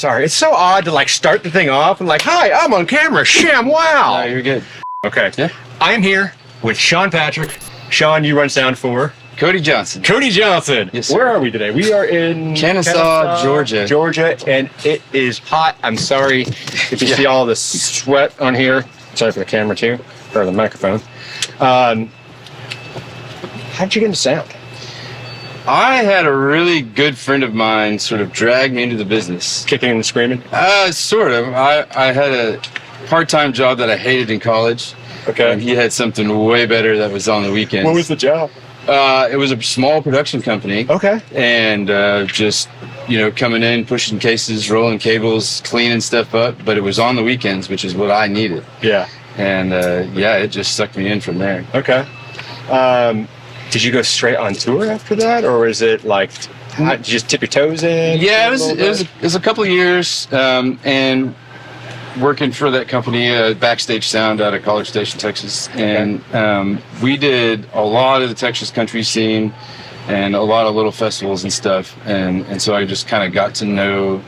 Sorry, it's so odd to like start the thing off and like, hi, I'm on camera. Sham, wow. No, you're good. Okay. Yeah. I am here with Sean Patrick. Sean, you run sound for Cody Johnson. Cody Johnson. Yes, sir. Where are we today? We are in Kennesaw, Georgia. Georgia, and it is hot. I'm sorry if you see all the sweat on here. Sorry for the camera too, or the microphone. How did you get into sound? I had a really good friend of mine sort of drag me into the business. Kicking and screaming? Sort of. I had a part-time job that I hated in college. Okay. And he had something way better that was on the weekends. What was the job? It was a small production company. Okay. And just, coming in, pushing cases, rolling cables, cleaning stuff up. But it was on the weekends, which is what I needed. Yeah. And, it just sucked me in from there. Okay. Did you go straight on tour after that, or is it like, did you just tip your toes in? Yeah, it was a couple of years, and working for that company, Backstage Sound out of College Station, Texas, and we did a lot of the Texas country scene and a lot of little festivals and stuff, and so I just kind of got to know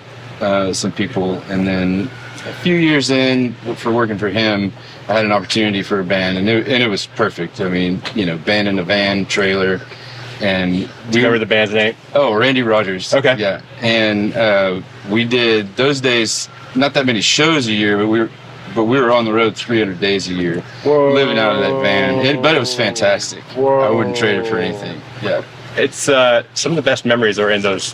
some people, and then a few years in for working for him, I had an opportunity for a band, and it was perfect. I mean, band in a van, trailer, and Do you remember the band's name? Oh, Randy Rogers. Okay. Yeah, and we did those days. Not that many shows a year, but we were on the road 300 days a year, living out of that van. But it was fantastic. I wouldn't trade it for anything. Yeah. It's some of the best memories are in those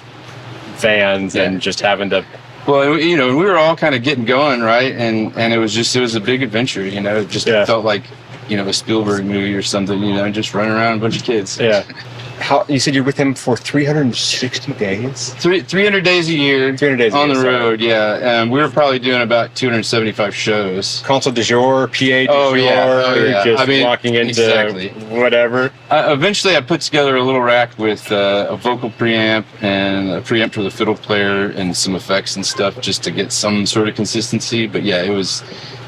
vans and just having to. Well, we were all kind of getting going, right? And it was a big adventure, It just felt like, a Spielberg movie or something, just running around a bunch of kids. Yeah. How you said you're with him for 360 days? 300 days a year. 300 days on a year, the road, yeah. We were probably doing about 275 shows. Console du jour, PA du jour, just walking into whatever. Eventually, I put together a little rack with a vocal preamp and a preamp for the fiddle player and some effects and stuff, just to get some sort of consistency. But yeah, it was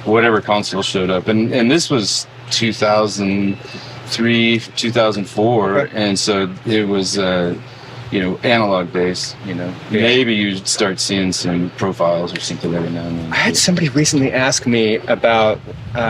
whatever console showed up, and this was 2003, 2004, and so it was analog days. Maybe you'd start seeing some profiles or something every now and then. I had somebody recently ask me about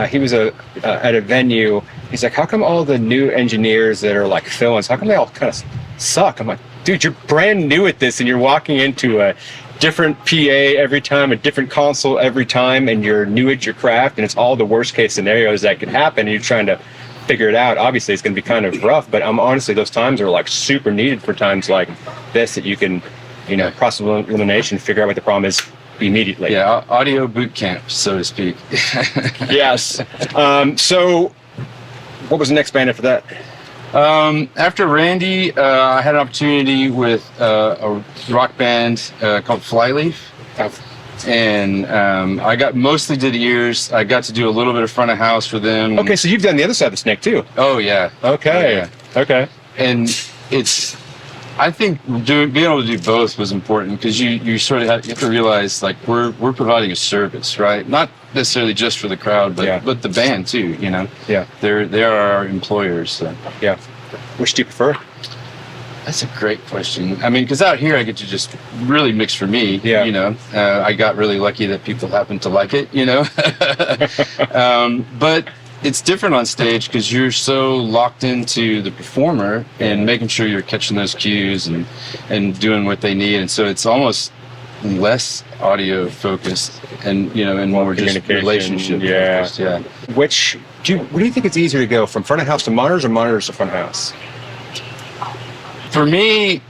he was at a venue. He's like, how come all the new engineers that are like fill-ins, how come they all kind of suck? I'm like, dude, you're brand new at this and you're walking into a different PA every time, a different console every time, and you're new at your craft, and it's all the worst case scenarios that could happen, and you're trying to figure it out. Obviously, it's going to be kind of rough, but honestly, those times are like super needed for times like this, that you can, process elimination, figure out what the problem is immediately. Yeah, audio boot camp, so to speak. Yes. So, what was the next band after that? After Randy, I had an opportunity with a rock band called Flyleaf. And I got mostly did ears. I got to do a little bit of front of house for them. Okay, so you've done the other side of the snake too. Oh yeah. Okay. Yeah. Okay. And I think being able to do both was important, because you sort of you have to realize, like, we're providing a service, right? Not necessarily just for the crowd, but the band too. Yeah. They are our employers. So. Yeah. Which do you prefer? That's a great question. I mean, because out here I get to just really mix for me. Yeah. I got really lucky that people happen to like it. But it's different on stage, because you're so locked into the performer and making sure you're catching those cues and doing what they need, and so it's almost less audio focused and more just relationship focused. Yeah. What do you think it's easier to go from front of house to monitors, or monitors to front of house? For me,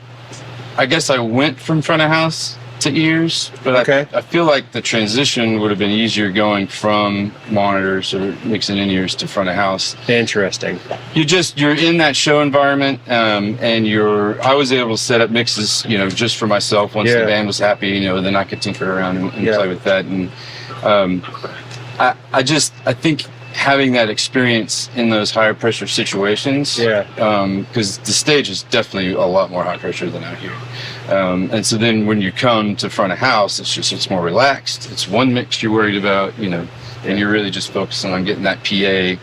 I guess I went from front of house to ears, but I feel like the transition would have been easier going from monitors or mixing in ears to front of house. Interesting. You're in that show environment, and I was able to set up mixes, just for myself. Once the band was happy, then I could tinker around and play with that. And I think having that experience in those higher pressure situations, because the stage is definitely a lot more high pressure than out here, and so then when you come to front of house, it's more relaxed. It's one mix you're worried about, and you're really just focusing on getting that PA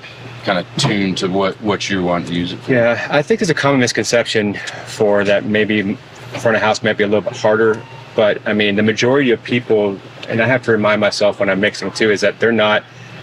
kind of tuned to what you want to use it for. Yeah, I think there's a common misconception for that maybe front of house might be a little bit harder but I mean, the majority of people, and I have to remind myself when I'm mixing too, is that they're not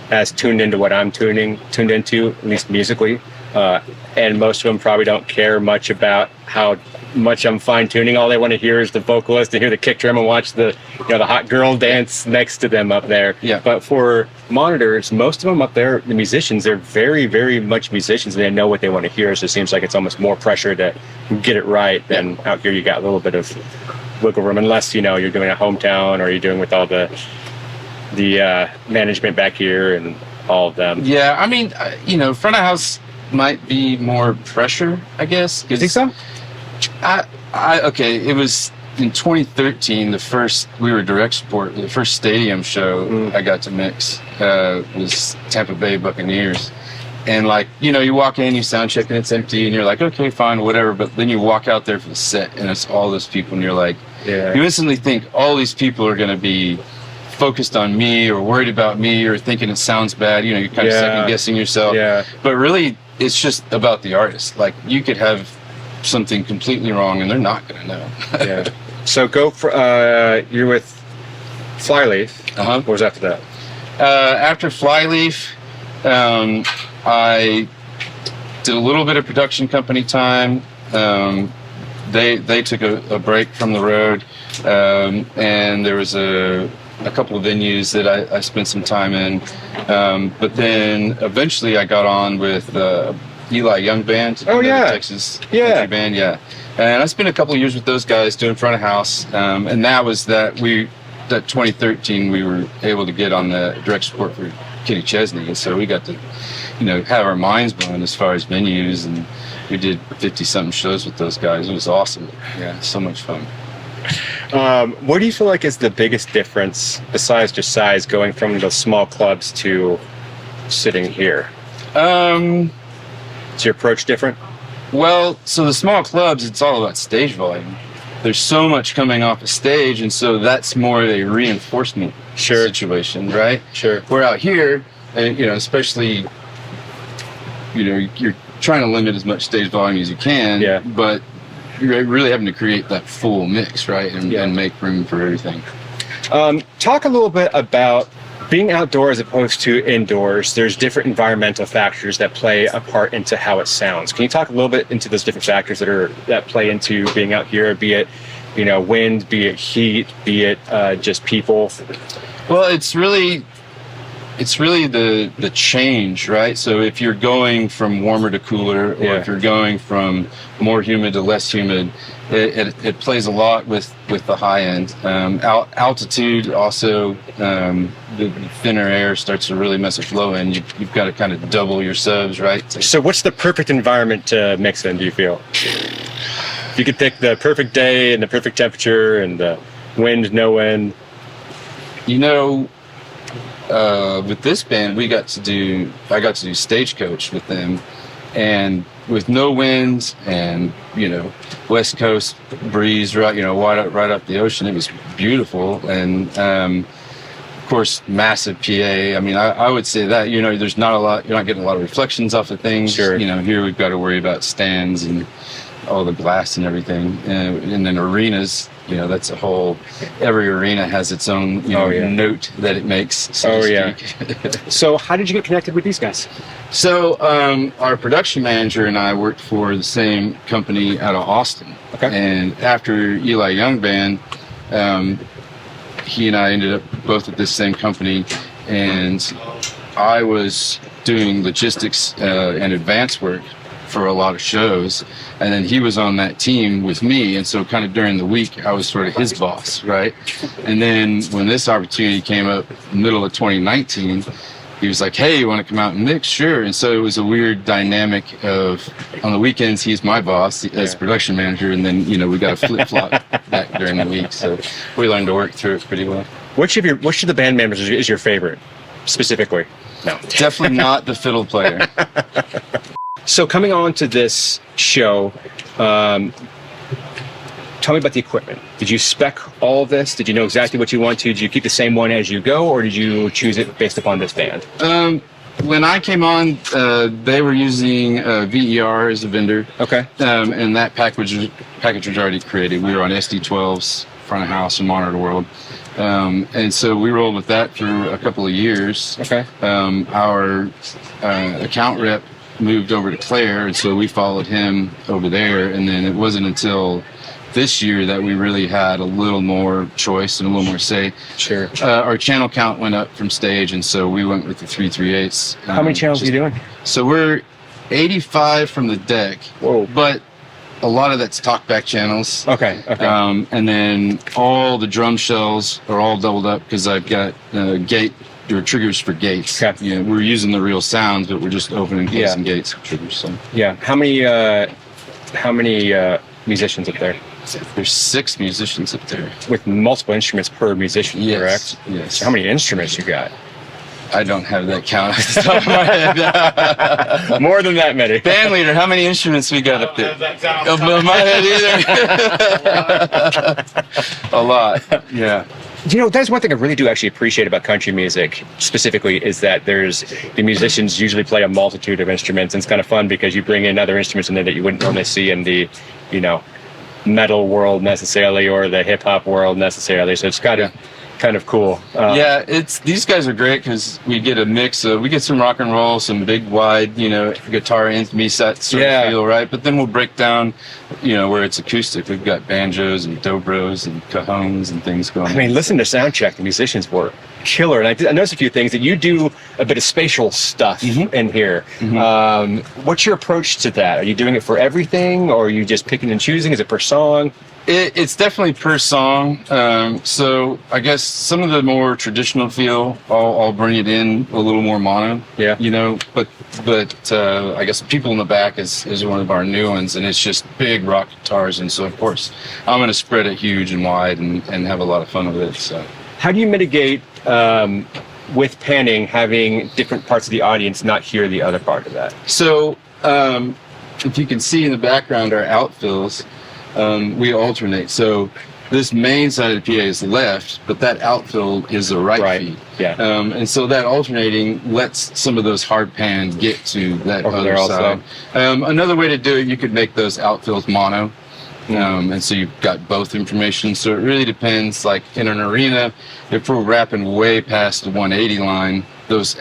as tuned into what I'm tuned into, at least musically. And most of them probably don't care much about how much I'm fine tuning. All they want to hear is the vocalist and hear the kick drum and watch the the hot girl dance next to them up there. Yeah. But for monitors, most of them up there, the musicians, they're very, very much musicians. They know what they want to hear. So it seems like it's almost more pressure to get it right than out here. You got a little bit of wiggle room, unless you're doing a hometown or you're doing with all the management back here and all of them. Yeah, I mean, front of house might be more pressure, I guess. You think so? Okay, it was in 2013, we were direct support, the first stadium show I got to mix was Tampa Bay Buccaneers. And you walk in, you sound check and it's empty and you're like, okay, fine, whatever. But then you walk out there for the set and it's all those people and you're like, you instantly think all these people are going to be focused on me or worried about me or thinking it sounds bad. You're kind of second guessing yourself. Yeah. But really, it's just about the artist. Like, you could have something completely wrong and they're not going to know. Yeah. So you're with Flyleaf. What was after that? After Flyleaf, I did a little bit of production company time. They took a break from the road, and there was a couple of venues that I spent some time in. But then eventually I got on with Eli Young Band. Oh, yeah. Texas country band, yeah. And I spent a couple of years with those guys doing front of house. And that was that 2013 we were able to get on the direct support for Kenny Chesney. And so we got to, have our minds blown as far as venues. And we did 50-something shows with those guys. It was awesome. Yeah, so much fun. What do you feel like is the biggest difference, besides just size, going from the small clubs to sitting here? Is your approach different? Well, so the small clubs, it's all about stage volume. There's so much coming off a stage, and so that's more a reinforcement situation, right? Sure. We're out here, and especially, you're trying to limit as much stage volume as you can, but you're really having to create that full mix, right? And make room for everything. Talk a little bit about being outdoors as opposed to indoors. There's different environmental factors that play a part into how it sounds. Can you talk a little bit into those different factors that play into being out here, be it wind, be it heat, be it just people? Well, it's really the change, right? So if you're going from warmer to cooler, or if you're going from more humid to less humid, it plays a lot with the high end. Altitude also, the thinner air starts to really mess with low end. You've got to kind of double your subs, right? So what's the perfect environment to mix in, do you feel? If you could pick the perfect day and the perfect temperature and the wind, no wind. With this band, I got to do Stagecoach with them, and with no winds and West Coast breeze, right up the ocean. It was beautiful, and of course, massive PA. I mean, I would say that there's not a lot. You're not getting a lot of reflections off of things. Sure. Here we've got to worry about stands and all the glass and everything, and then arenas. That's a whole. Every arena has its own note that it makes. So to speak. So how did you get connected with these guys? So our production manager and I worked for the same company out of Austin. Okay. And after Eli Young Band, he and I ended up both at this same company, and I was doing logistics and advance work for a lot of shows, and then he was on that team with me, and so kind of during the week I was sort of his boss, right? And then when this opportunity came up middle of 2019, he was like, hey, you want to come out and mix? Sure. And so it was a weird dynamic of, on the weekends he's my boss as production manager, and then we got to flip-flop back during the week, so we learned to work through it pretty well. Which of the band members is your favorite specifically? No, definitely not the fiddle player. So coming on to this show, tell me about the equipment. Did you spec all of this? Did you know exactly what you want to? Did you keep the same one as you go, or did you choose it based upon this band? When I came on, they were using VER as a vendor. Okay. And that package was already created. We were on SD12s front of house and monitor world. And so we rolled with that for a couple of years. Okay. Our account rep moved over to Claire, and so we followed him over there. And then it wasn't until this year that we really had a little more choice and a little more say. Sure. Our channel count went up from stage, and so we went with the 3/3/8. How many channels are you doing? So we're 85 from the deck. Whoa. But a lot of that's talkback channels. Okay. And then all the drum shells are all doubled up because I've got gate or triggers for gates. Okay. You know, we're using the real sounds, but we're just opening, closing gates for triggers. So Yeah. How many musicians up there? there's 6 musicians up there. With multiple instruments per musician, correct? Yes. So how many instruments you got? I don't have that count off the top of my head. More than that many. Band leader, how many instruments we got up there? Of my head either. A lot. Yeah. You know, that's one thing I really do actually appreciate about country music specifically is that the musicians usually play a multitude of instruments, and it's kind of fun because you bring in other instruments in there that you wouldn't normally see in the, metal world necessarily or the hip hop world necessarily. So it's kind of cool. These guys are great because we get a mix of, we get some rock and roll, some big wide, guitar and me set sort of feel, right? But then we'll break down, where it's acoustic. We've got banjos and dobros and cajones and things going on. I mean, listen to Soundcheck. The musicians were killer. And I noticed a few things that you do a bit of spatial stuff in here. What's your approach to that? Are you doing it for everything, or are you just picking and choosing? Is it per song? It's definitely per song. So I guess some of the more traditional feel, I'll bring it in a little more mono. Yeah. But I guess People in the Back is one of our new ones, and it's just big rock guitars, and so of course I'm going to spread it huge and wide and have a lot of fun with it. So how do you mitigate with panning having different parts of the audience not hear the other part of that? So if you can see in the background our outfills. We alternate. So this main side of the PA is left, but that outfill is the right feed. Yeah. And so that alternating lets some of those hard pans get to that Over other there side. Another way to do it, you could make those outfills mono. And so you've got both information. So it really depends. Like in an arena, if we're wrapping way past the 180 line, those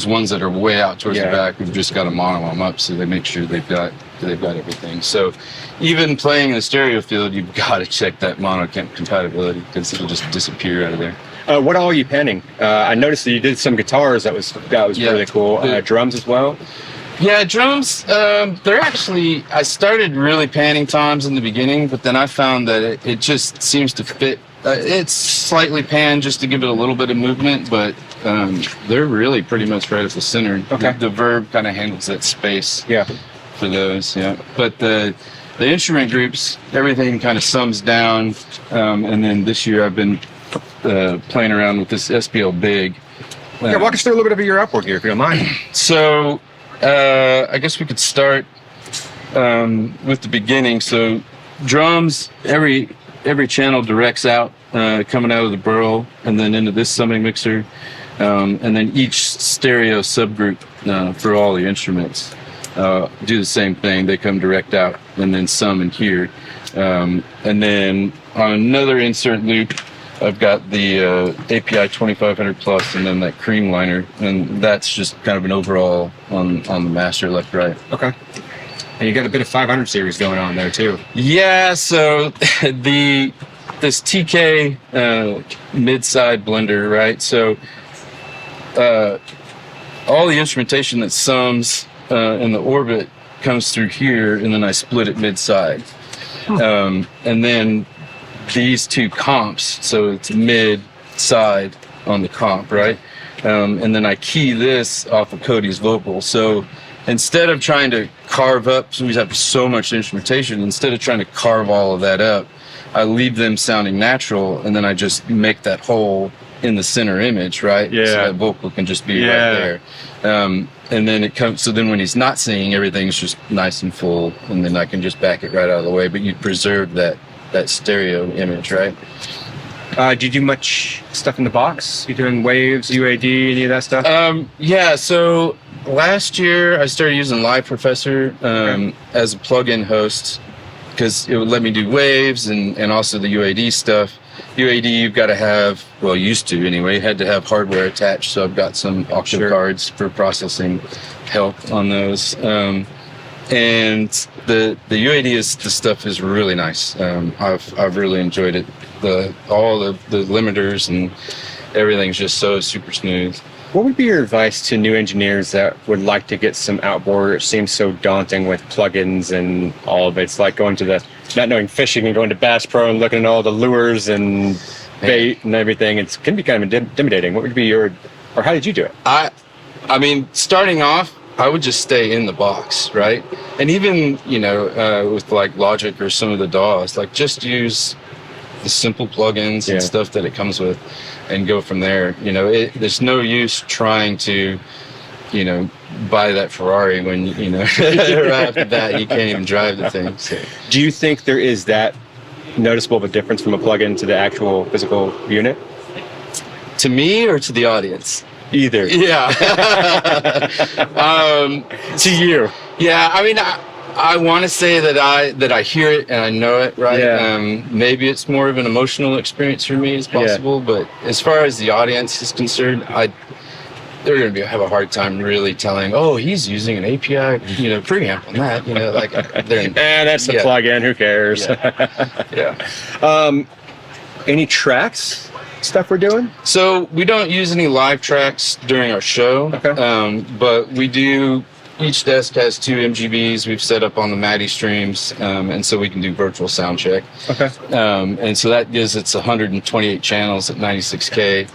ones that are way out towards the back, we've just got to mono them up so they make sure they've got everything. So even playing in the stereo field, you've got to check that mono compatibility because it'll just disappear out of there. What all are you panning? I noticed that you did some guitars. That was really cool. Drums as well. Yeah, drums. They're actually. I started really panning toms in the beginning, but then I found that it just seems to fit. It's slightly panned just to give it a little bit of movement, but they're really pretty much right at the center. Okay. The verb kind of handles that space. Yeah. For those, but the instrument groups, everything kind of sums down, and then this year I've been playing around with this SPL Big. Walk us through a little bit of your Appwork here, if you don't mind. So I guess we could start with the beginning. So drums, every channel directs out, coming out of the burl, and then into this summing mixer, and then each stereo subgroup for all the instruments. Do the same thing. They come direct out and then sum in here. And then on another insert loop, I've got the API 2500 plus and then that cream liner. And that's just kind of an overall on the master left, right. Okay. And you got a bit of 500 series going on there too. Yeah. So this TK mid-side blender, right? So all the instrumentation that sums in the orbit comes through here, and then I split it mid-side. And then these two comps, so it's mid-side on the comp, right? And then I key this off of Cody's vocal. So instead of trying to carve up, so we have so much instrumentation, instead of trying to carve all of that up, I leave them sounding natural, and then I just make that hole in the center image, right? Yeah. So that vocal can just be right there. And then it comes, so then when he's not singing, everything's just nice and full, and then I can just back it right out of the way, but you preserve that stereo image, right? Do you do much stuff in the box? You doing waves, UAD, any of that stuff? Yeah, so last year I started using Live Professor as a plug-in host, because it would let me do waves and also the UAD stuff. UAD, you've got to have, well, used to anyway, had to have hardware attached. So I've got some octave cards for processing help on those. And the UAD the stuff is really nice. I've really enjoyed it. All the limiters and everything's just so super smooth. What would be your advice to new engineers that would like to get some outboard? It seems so daunting with plugins and all of it. It's like going to not knowing fishing and going to Bass Pro and looking at all the lures and bait and everything. It can be kind of intimidating. What would be or how did you do it? I mean, starting off, I would just stay in the box, right? And even, with like Logic or some of the DAWs, like just use the simple plugins and stuff that it comes with and go from there. There's no use trying to, buy that Ferrari when, right after that, you can't even drive the thing. So. Do you think there is that noticeable of a difference from a plugin to the actual physical unit? To me or to the audience? Either. Yeah. To you. Yeah, I mean, I want to say that I hear it and I know it, right? Yeah. Maybe it's more of an emotional experience for me as possible, but as far as the audience is concerned, they're going to have a hard time really telling, oh, he's using an API, preamp on that, like that's the plugin, who cares? Yeah. Any tracks stuff we're doing? So we don't use any live tracks during our show, but we do. Each desk has 2 MGBs we've set up on the MADI streams, and so we can do virtual sound check. Okay. And so that gives us 128 channels at 96K,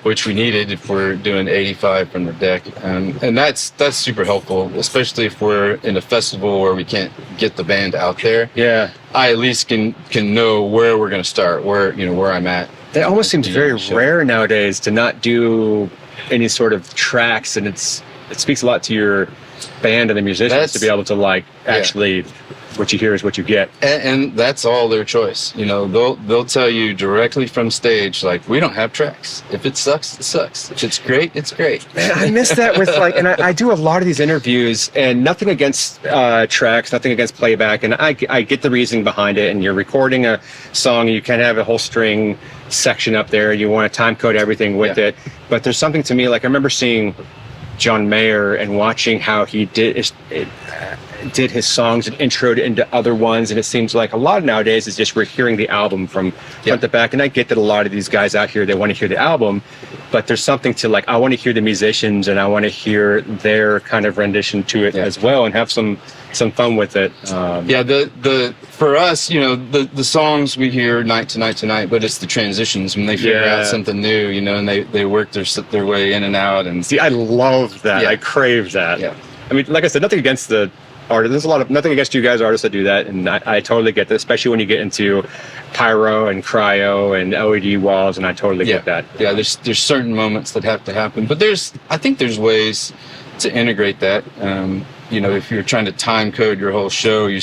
which we needed if we're doing 85 from the deck. And that's super helpful, especially if we're in a festival where we can't get the band out there. Yeah. I at least can know where we're going to start, where I'm at. It almost seems very rare nowadays to not do any sort of tracks, and it speaks a lot to your band and the musicians to be able to actually what you hear is what you get, and that's all their choice. They'll tell you directly from stage, like, we don't have tracks. If it sucks, it sucks. If it's great, it's great. Man, I miss that with and I do a lot of these interviews, and nothing against tracks, nothing against playback, and I get the reasoning behind it. And you're recording a song, you can have a whole string section up there, you want to time code everything with it, but there's something to me, like I remember seeing John Mayer and watching how he did his songs and introed into other ones, and it seems like a lot nowadays is just we're hearing the album from front to back. And I get that a lot of these guys out here, they want to hear the album, but there's something to I want to hear the musicians and I want to hear their kind of rendition to it as well, and have some fun with it. For us, the songs we hear night to night to night, but it's the transitions when they figure out something new, and they work their way in and out. And see, I love that. I crave that. Yeah. I mean, like I said, nothing against the artists. There's nothing against you guys, artists that do that, and I totally get that, especially when you get into pyro and cryo and LED walls, and I totally get that. Yeah, there's certain moments that have to happen, but I think there's ways to integrate that. If you're trying to time code your whole show, you'd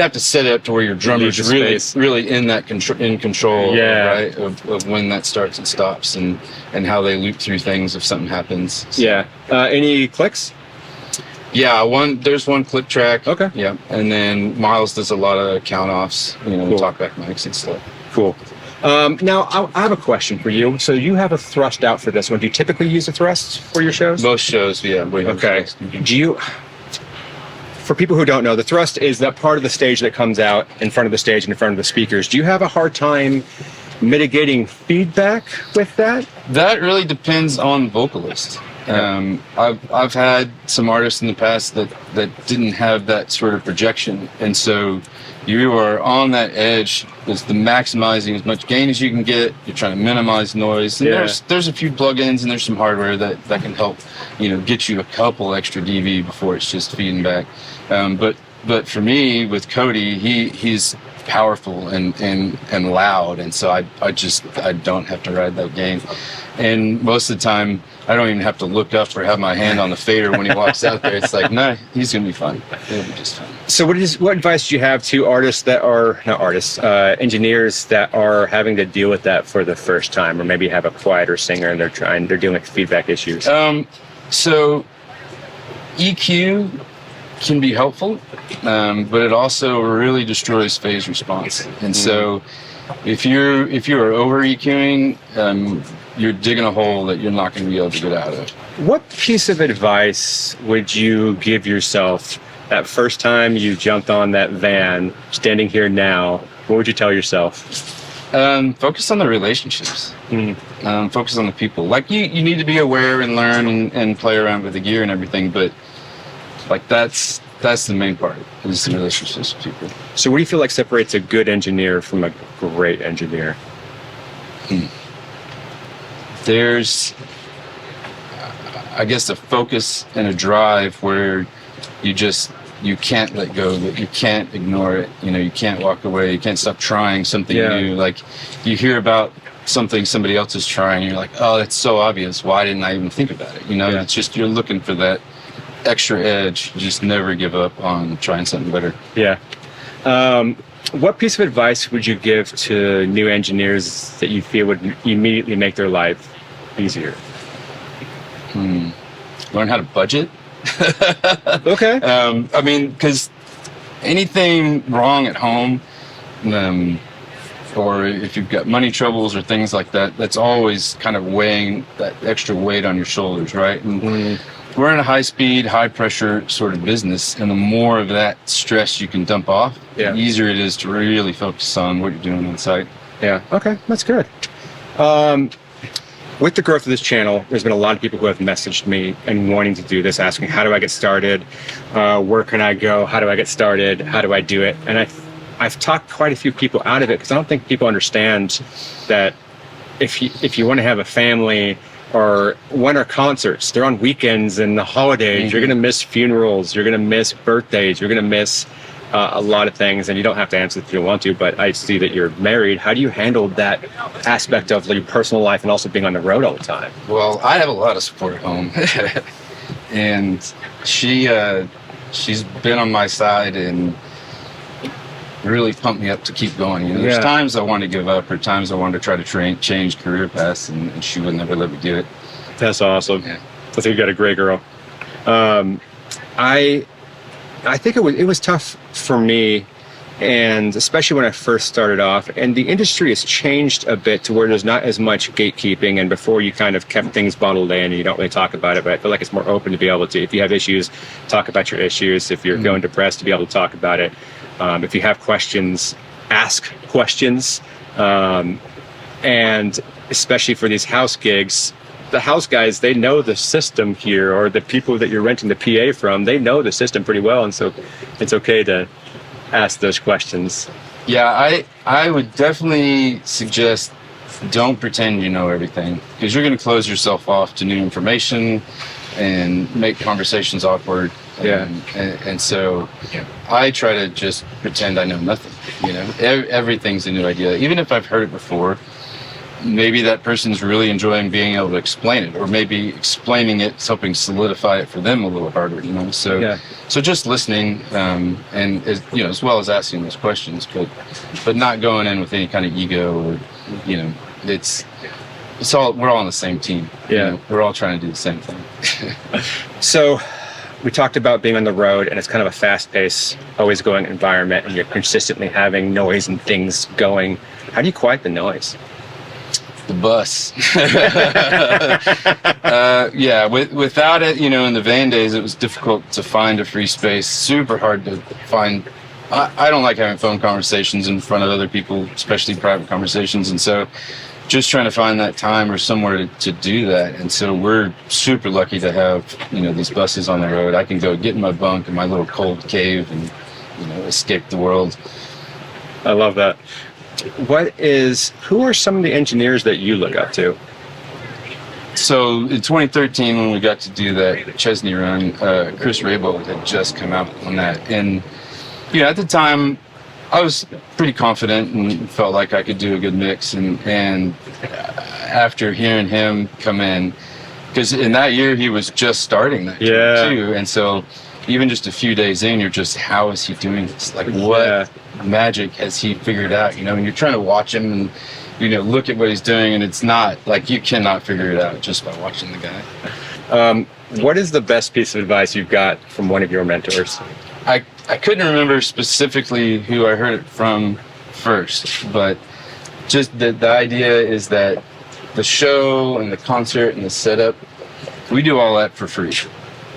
have to set it up to where your drummer's really in control, right, of when that starts and stops, and how they loop through things if something happens. So. Yeah. Any clicks? Yeah, there's one click track. Okay. Yeah, and then Miles does a lot of count offs, cool. talkback mics and stuff. Cool. Now, I have a question for you. So you have a thrust out for this one. Do you typically use a thrust for your shows? Most shows, yeah. Okay. Do you... For people who don't know, the thrust is that part of the stage that comes out in front of the stage and in front of the speakers. Do you have a hard time mitigating feedback with that? That really depends on vocalist. I've had some artists in the past that didn't have that sort of projection, and so you are on that edge. It's the maximizing as much gain as you can get. You're trying to minimize noise. And there's a few plugins and there's some hardware that can help, get you a couple extra dB before it's just feeding back. But for me, with Cody, he's powerful and loud, and so I don't have to ride that gain. And most of the time, I don't even have to look up or have my hand on the fader when he walks out there. It's like, no, he's gonna be fun. It'll be just fun. So what advice do you have to artists that are not artists, engineers that are having to deal with that for the first time, or maybe have a quieter singer and they're dealing with feedback issues? So EQ can be helpful, but it also really destroys phase response. And so if you are over EQing, you're digging a hole that you're not going to be able to get out of. What piece of advice would you give yourself that first time you jumped on that van, standing here now? What would you tell yourself? Focus on the relationships. Focus on the people. Like you need to be aware and learn and play around with the gear and everything, but like that's the main part, is the relationships with people. So what do you feel like separates a good engineer from a great engineer? There's, I guess, a focus and a drive where you can't let go, that you can't ignore it. You can't walk away. You can't stop trying something new. Like you hear about something somebody else is trying, and you're like, oh, it's so obvious. Why didn't I even think about it? It's just, you're looking for that extra edge. You just never give up on trying something better. Yeah. What piece of advice would you give to new engineers that you feel would immediately make their life easier? Learn how to budget. Okay. I mean, because anything wrong at home, or if you've got money troubles or things like that, that's always kind of weighing that extra weight on your shoulders, right? And we're in a high-speed, high-pressure sort of business, and the more of that stress you can dump off, the easier it is to really focus on what you're doing on site. Yeah. Okay, that's good. With the growth of this channel, there's been a lot of people who have messaged me and wanting to do this, asking, how do I get started? Where can I go? How do I get started? How do I do it? And I've talked quite a few people out of it, because I don't think people understand that if you want to have a family, or winter concerts, they're on weekends and the holidays, you're going to miss funerals, you're going to miss birthdays, you're going to miss a lot of things, and you don't have to answer if you don't want to, but I see that you're married. How do you handle that aspect of your personal life and also being on the road all the time? Well, I have a lot of support at home. And she's been on my side and really pumped me up to keep going. There's times I want to give up, or times I want to try to change career paths, and she would never let me do it. That's awesome. I think you got a great girl. I think it was tough for me, and especially when I first started off, and the industry has changed a bit to where there's not as much gatekeeping, and before you kind of kept things bottled in and you don't really talk about it, but I feel like it's more open to be able to, if you have issues, talk about your issues. If you're feeling depressed, to be able to talk about it. If you have questions, ask questions. And especially for these house gigs, the house guys, they know the system here, or the people that you're renting the PA from, they know the system pretty well, and so it's okay to ask those questions. Yeah, I would definitely suggest, don't pretend you know everything, because you're going to close yourself off to new information and make conversations awkward. And so I try to just pretend I know nothing. Everything's a new idea, even if I've heard it before. Maybe that person's really enjoying being able to explain it, or maybe explaining it's helping solidify it for them a little harder. So just listening, and as well as asking those questions, but not going in with any kind of ego, or it's all, we're all on the same team. We're all trying to do the same thing. So we talked about being on the road, and it's kind of a fast-paced, always going environment, and you're consistently having noise and things going. How do you quiet the noise? The bus. Without it, in the van days, it was difficult to find a free space. Super hard to find. I don't like having phone conversations in front of other people, especially private conversations. And so just trying to find that time or somewhere to do that. And so we're super lucky to have, these buses on the road. I can go get in my bunk in my little cold cave and, escape the world. I love that. Who are some of the engineers that you look up to? So in 2013, when we got to do that Chesney run, Chris Raybould had just come out on that. And, at the time, I was pretty confident and felt like I could do a good mix. And after hearing him come in, because in that year, he was just starting that tour too. And so even just a few days in, you're just, how is he doing this? Like, what magic has he figured out? And you're trying to watch him and, look at what he's doing, and it's not, like, you cannot figure it out just by watching the guy. What is the best piece of advice you've got from one of your mentors? I couldn't remember specifically who I heard it from first, but just the idea is that the show and the concert and the setup, we do all that for free.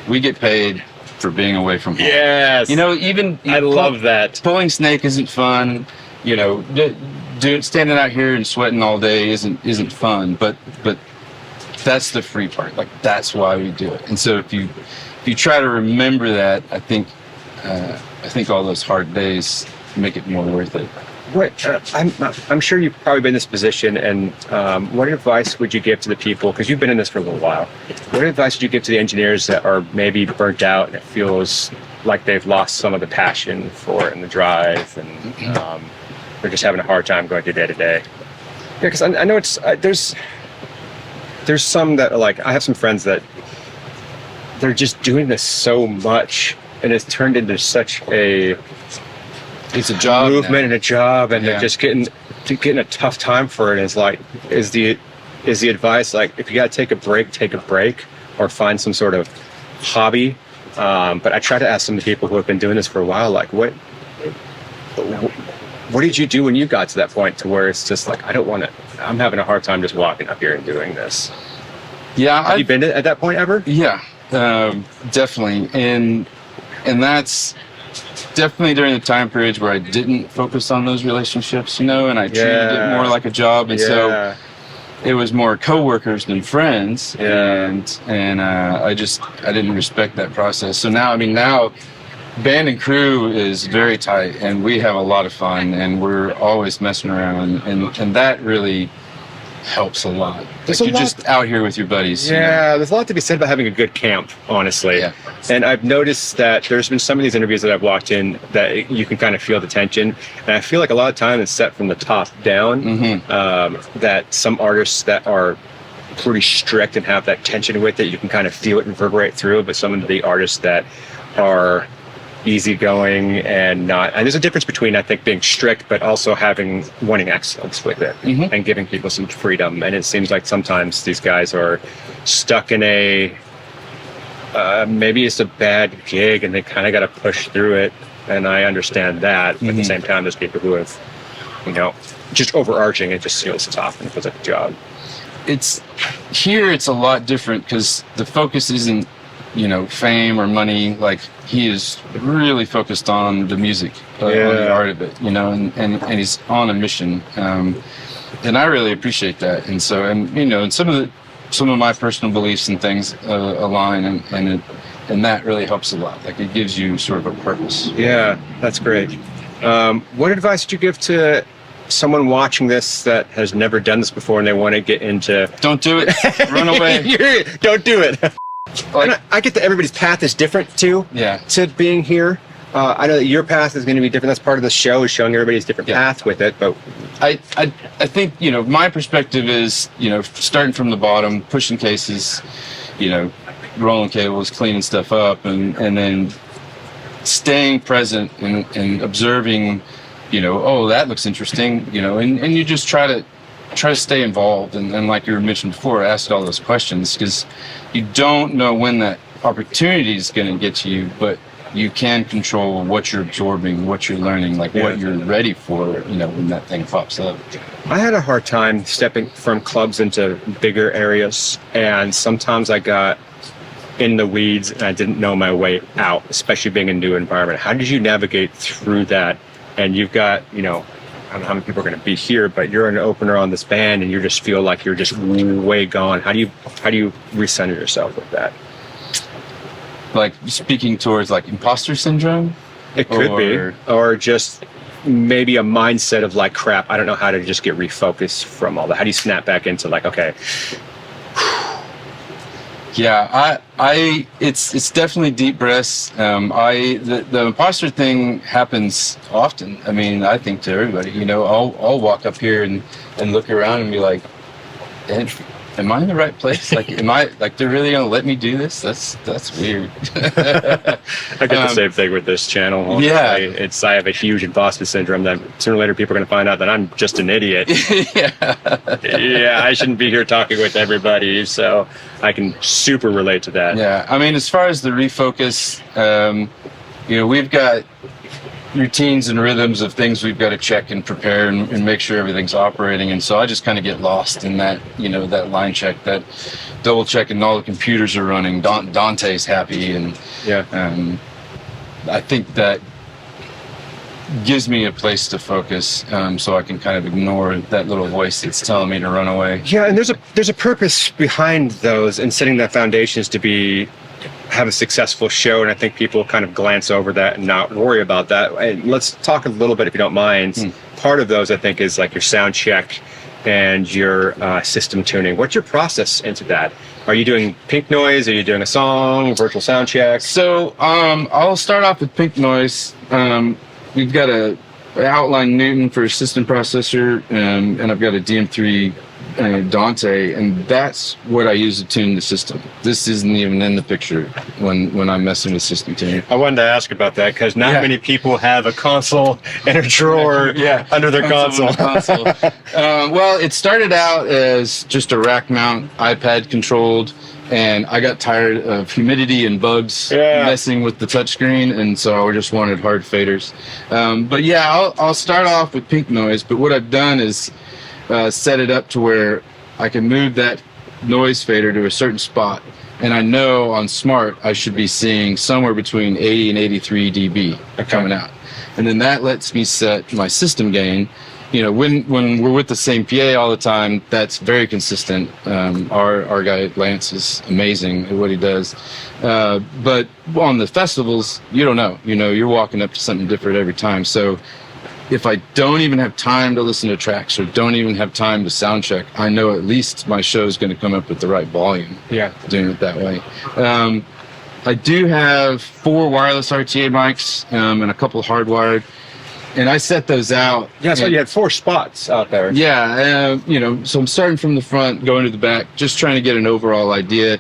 We get paid for being away from home. Yes. I love that. Pulling snake isn't fun. Standing out here and sweating all day isn't fun. But that's the free part. Like, that's why we do it. And so if you try to remember that, I think all those hard days make it more worth it. I'm sure you've probably been in this position, and what advice would you give to the people, because you've been in this for a little while, what advice would you give to the engineers that are maybe burnt out and it feels like they've lost some of the passion for it and the drive, and they're just having a hard time going day to day? Yeah, because I know it's there's some that are like, I have some friends that they're just doing this so much, and it's turned into such it's a job movement now. and a job, and they're just getting a tough time for it. And it's like, is the advice like, if you got to take a break, or find some sort of hobby? But I try to ask some of the people who have been doing this for a while, like, what did you do when you got to that point to where it's just like, I'm having a hard time just walking up here and doing this? Yeah. Have you been at that point ever? Yeah, definitely. And that's definitely during the time periods where I didn't focus on those relationships, and I treated it more like a job. And so it was more coworkers than friends. And I didn't respect that process. So now band and crew is very tight, and we have a lot of fun, and we're always messing around, and that really helps a lot. Like, you're just out here with your buddies. There's a lot to be said about having a good camp, honestly. Yeah. And I've noticed that there's been some of these interviews that I've walked in that you can kind of feel the tension, and I feel like a lot of time it's set from the top down. That some artists that are pretty strict and have that tension with it, you can kind of feel it reverberate through, but some of the artists that are easygoing and there's a difference between, I think, being strict but also wanting excellence with it, and giving people some freedom. And it seems like sometimes these guys are stuck in maybe it's a bad gig and they kind of got to push through it, and I understand that. But at the same time, there's people who have just overarching, it just feels tough and it feels like a job. It's a lot different because the focus isn't fame or money. Like, he is really focused on the music, on the art of it, and he's on a mission. And I really appreciate that. And so, and some of my personal beliefs and things align, and that really helps a lot. Like, it gives you sort of a purpose. Yeah, that's great. What advice would you give to someone watching this that has never done this before and they want to get into? Don't do it. Run away. Don't do it. Like, I get that everybody's path is different too. Yeah. To being here, I know that your path is going to be different. That's part of the show, is showing everybody's different path with it. But I think my perspective is starting from the bottom, pushing cases, rolling cables, cleaning stuff up, and then staying present and observing. That looks interesting. And you just try to stay involved, and like you mentioned before, ask all those questions, because you don't know when that opportunity is going to get to you, but you can control what you're absorbing, what you're learning, like what you're ready for, when that thing pops up. I had a hard time stepping from clubs into bigger areas, and sometimes I got in the weeds and I didn't know my way out, especially being in a new environment. How did you navigate through that? And you've got, I don't know how many people are going to be here, but you're an opener on this band and you just feel like you're just way gone. How do you recenter yourself with that? Like, speaking towards like imposter syndrome? It could be. Or just maybe a mindset of like, crap, I don't know how to just get refocused from all that. How do you snap back into like, okay. Yeah, it's definitely deep breaths. The imposter thing happens often. I mean, I think to everybody, I'll walk up here and look around and be like, am I in the right place? Like, am I, like, they're really going to let me do this? That's weird. I get the same thing with this channel. Honestly. Yeah. I have a huge imposter syndrome that sooner or later people are going to find out that I'm just an idiot. Yeah, I shouldn't be here talking with everybody. So I can super relate to that. Yeah. I mean, as far as the refocus, we've got routines and rhythms of things we've got to check and prepare and make sure everything's operating. And so I just kind of get lost in that, that line check, that double checking all the computers are running. Dante's happy. And I think that gives me a place to focus, so I can kind of ignore that little voice that's telling me to run away. Yeah, and there's a purpose behind those, and setting that foundation is to have a successful show, and I think people kind of glance over that and not worry about that. And let's talk a little bit, if you don't mind. Part of those, I think, is like your sound check and your system tuning. What's your process into that? Are you doing pink noise? Are you doing a song, virtual sound check? So I'll start off with pink noise. We've got a outline Newton for a system processor, and I've got a DM3 Dante, and that's what I use to tune the system. This isn't even in the picture when I'm messing with system tuning. I wanted to ask about that because not many people have a console and a drawer under their console. Well, it started out as just a rack mount, iPad controlled, and I got tired of humidity and bugs messing with the touchscreen, and so I just wanted hard faders. But yeah, I'll start off with pink noise, but what I've done is set it up to where I can move that noise fader to a certain spot, and I know on Smart I should be seeing somewhere between 80 and 83 dB coming out, and then that lets me set my system gain. When we're with the same PA all the time, that's very consistent. Our guy Lance is amazing at what he does, but on the festivals, you don't know. You're walking up to something different every time. So if I don't even have time to listen to tracks or don't even have time to sound check, I know at least my show is going to come up with the right volume. Yeah, doing it that way. I do have 4 wireless RTA mics and a couple hardwired. And I set those out. Yeah, so you had 4 spots out there. Yeah, so I'm starting from the front, going to the back, just trying to get an overall idea.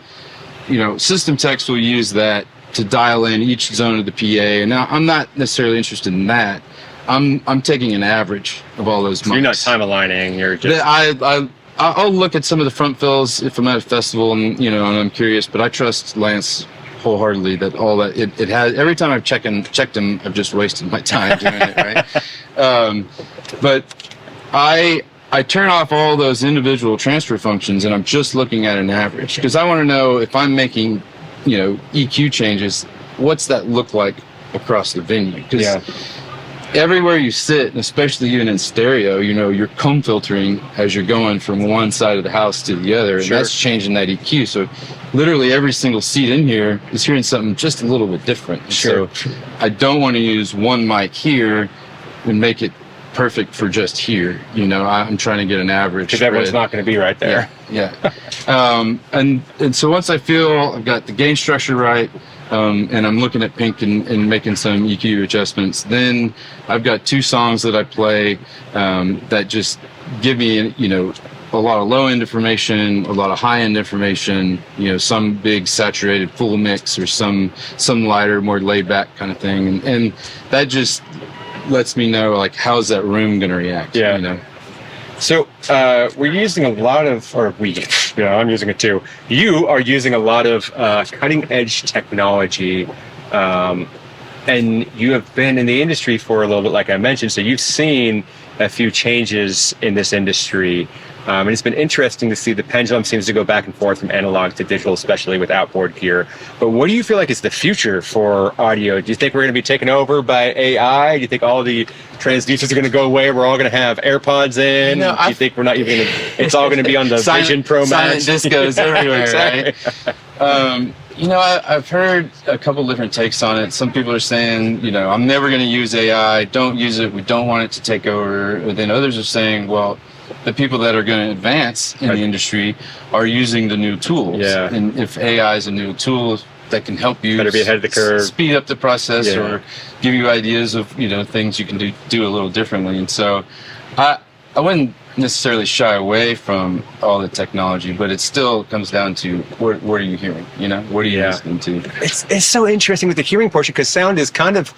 System techs will use that to dial in each zone of the PA. And now I'm not necessarily interested in that. I'm taking an average of all those mics. So you're not time aligning. You're just. I'll look at some of the front fills if I'm at a festival and and I'm curious, but I trust Lance wholeheartedly that all that it has. Every time I've checked him, I've just wasted my time doing it, right? But I turn off all those individual transfer functions, and I'm just looking at an average because I want to know if I'm making EQ changes, what's that look like across the venue? Because everywhere you sit, and especially even in stereo, you're comb filtering as you're going from one side of the house to the other, and that's changing that EQ. So literally every single seat in here is hearing something just a little bit different. So I don't want to use one mic here and make it perfect for just here. I'm trying to get an average. Because everyone's not going to be right there. Yeah. And so once I feel I've got the gain structure right, and I'm looking at pink and making some EQ adjustments, then I've got 2 songs that I play that just give me a lot of low end information, a lot of high end information, some big saturated full mix or some lighter, more laid back kind of thing, and that just lets me know like how's that room going to react. So we're using a lot of, I'm using it too. You are using a lot of cutting edge technology, and you have been in the industry for a little bit, like I mentioned, so you've seen a few changes in this industry. And it's been interesting to see the pendulum seems to go back and forth from analog to digital, especially with outboard gear. But what do you feel like is the future for audio? Do you think we're going to be taken over by AI? Do you think all the transducers are going to go away? We're all going to have AirPods in? Do you think we're not even going to, it's all going to be on the Vision Pro Max? Silent discos everywhere, right? I've heard a couple different takes on it. Some people are saying, I'm never going to use AI. Don't use it. We don't want it to take over. But then others are saying, well, the people that are going to advance in the industry are using the new tools. Yeah. And if AI is a new tool that can help you better be ahead of the curve, speed up the process, or give you ideas of things you can do a little differently. And so I I wouldn't necessarily shy away from all the technology, but it still comes down to what are you hearing? You know, what are you listening to? It's so interesting with the hearing portion because sound is kind of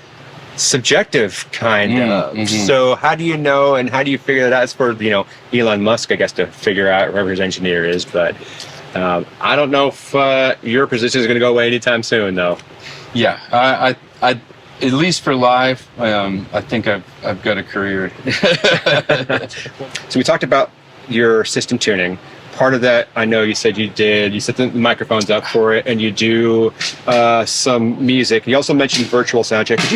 subjective, kind of. Mm-hmm. So how do you know, and how do you figure that out? It's for Elon Musk, I guess, to figure out whoever his engineer is. But I don't know if your position is going to go away anytime soon, though. Yeah, I at least for live, I think I've got a career. So we talked about your system tuning. Part of that, I know you said you set the microphones up for it, and you do some music. You also mentioned virtual soundcheck. Could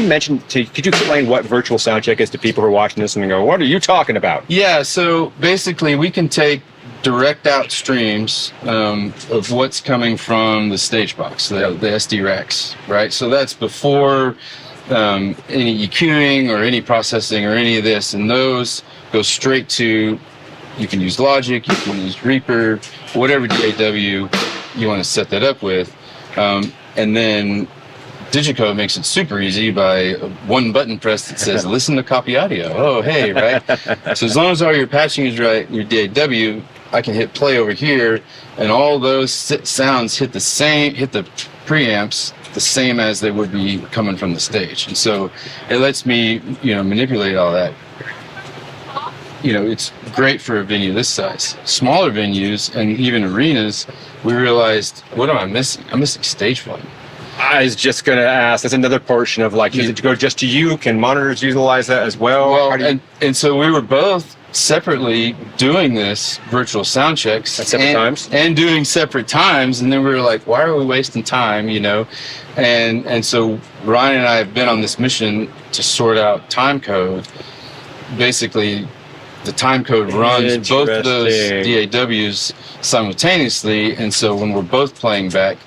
you explain what virtual soundcheck is to people who are watching this and go, what are you talking about? Yeah, so basically we can take direct out streams of what's coming from the stage box, the SD racks, right? So that's before any EQing or any processing or any of this, and those go straight to, you can use Logic, you can use Reaper, whatever DAW you want to set that up with. And then Digicode makes it super easy by one button press that says, listen to copy audio. Oh, hey, right? So as long as all your patching is right, your DAW, I can hit play over here, and all those sounds hit the preamps the same as they would be coming from the stage. And so it lets me, manipulate all that. It's great for a venue this size. Smaller venues and even arenas, we realized, what am I missing? I'm missing stage volume. I was just going to ask, that's another portion of does it go just to you? Can monitors utilize that as well? Well, and so we were both separately doing this virtual sound checks at separate times and doing separate times, and then we were like, why are we wasting time? And so Ryan and I have been on this mission to sort out time code. Basically, the time code runs both of those DAWs simultaneously, and so when we're both playing back,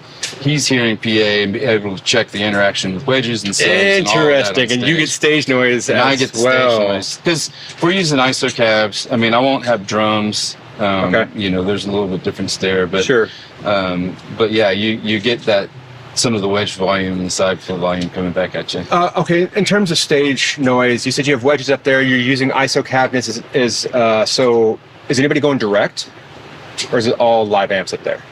he's hearing PA and be able to check the interaction with wedges and subs. Interesting, and you get stage noise and I get the stage noise. Because we're using ISO cabs. I mean, I won't have drums. Okay. There's a little bit difference there. But, sure. But yeah, you get that, some of the wedge volume and the side flow volume coming back at you. Okay, in terms of stage noise, you said you have wedges up there, you're using ISO cabinets. So is anybody going direct? Or is it all live amps up there?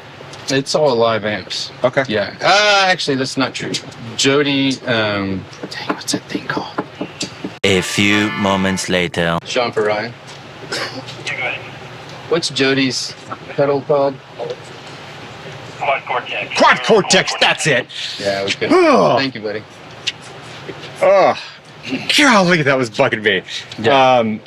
It's all live amps. Okay. Yeah. Actually, that's not true. Jody, what's that thing called? A few moments later. Sean for Ryan. Yeah, go ahead. What's Jody's pedal called? Quad Cortex. Quad Cortex, that's it. Yeah, we could. Oh. Thank you, buddy. Oh, golly, that was bugging me. Yeah.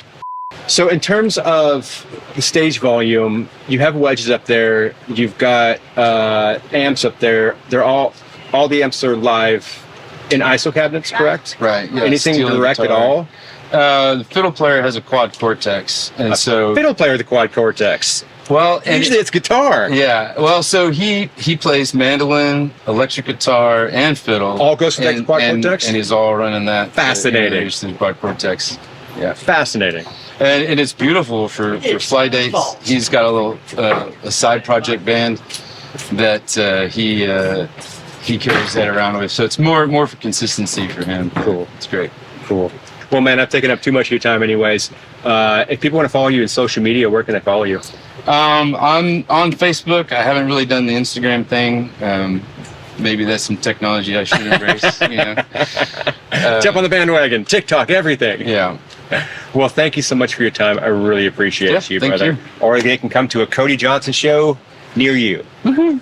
So in terms of the stage volume, you have wedges up there. You've got amps up there. They're all the amps are live in ISO cabinets, correct? Right. Yeah. Anything direct at all? The fiddle player has a Quad Cortex, and so fiddle player the Quad Cortex. Well, and usually it's guitar. Yeah. Well, so he plays mandolin, electric guitar, and fiddle. All goes to the Quad Cortex, and he's all running that. Fascinating. The Quad Cortex. Yeah. Fascinating. And it's beautiful for fly dates. He's got a little a side project band that he carries that around with. So it's more for consistency for him. Cool. It's great. Cool. Well, man, I've taken up too much of your time anyways. If people want to follow you in social media, where can they follow you? I'm on Facebook. I haven't really done the Instagram thing. Maybe that's some technology I should embrace. Jump on the bandwagon, TikTok, everything. Yeah. Well, thank you so much for your time. I really appreciate you, thank brother. you. Or they can come to a Cody Johnson show near you. Mm-hmm.